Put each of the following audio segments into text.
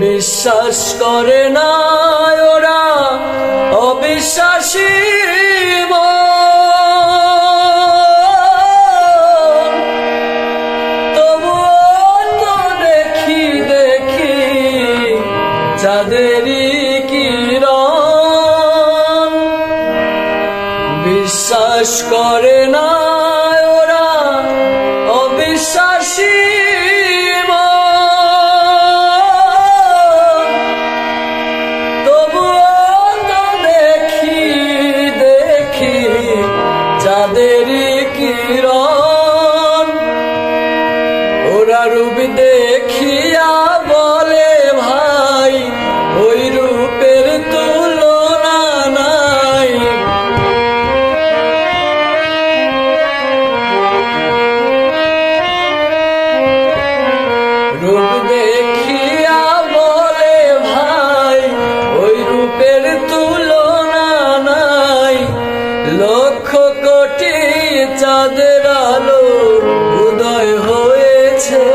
বিশ্বাস করে না ওরা অবিশ্বাসী যাদেরই কিরণ বিশ্বাস করে না ওরা অবিশ্বাসী তবুও তো দেখি যাদেরই কিরণ ওরা রূপ দেখিয়া বলে ভাই ওই রূপের তুলনা নাই। রূপ দেখিয়া বলে ভাই ওই রূপের তুলনা নাই। লক্ষ কোটি চাঁদের আলো উদয় হয়েছে,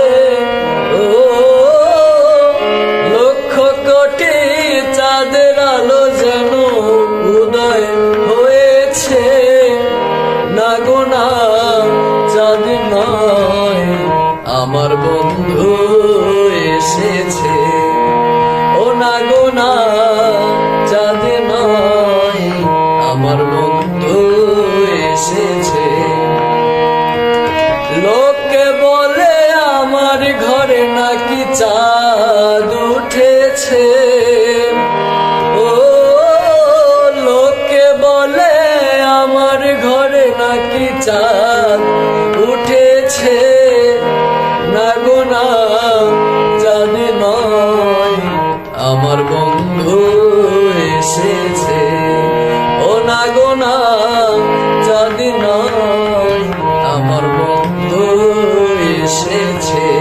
চাঁদের আলো যেন উদয় হয়েছে। না গোনা চাঁদ নয় আমার বন্ধু এসেছে, ও না গোনা চাঁদ নয় আমার বন্ধু এসেছে। লোকে বলে আমার ঘরে নাকি চাঁদ উঠেছে, আমার ঘরে নাকি চাঁদ উঠেছে। না গোনা চাঁদ নয় আমার বন্ধু এসেছে, ও না গোনা চাঁদ নয় আমার বন্ধু এসেছে।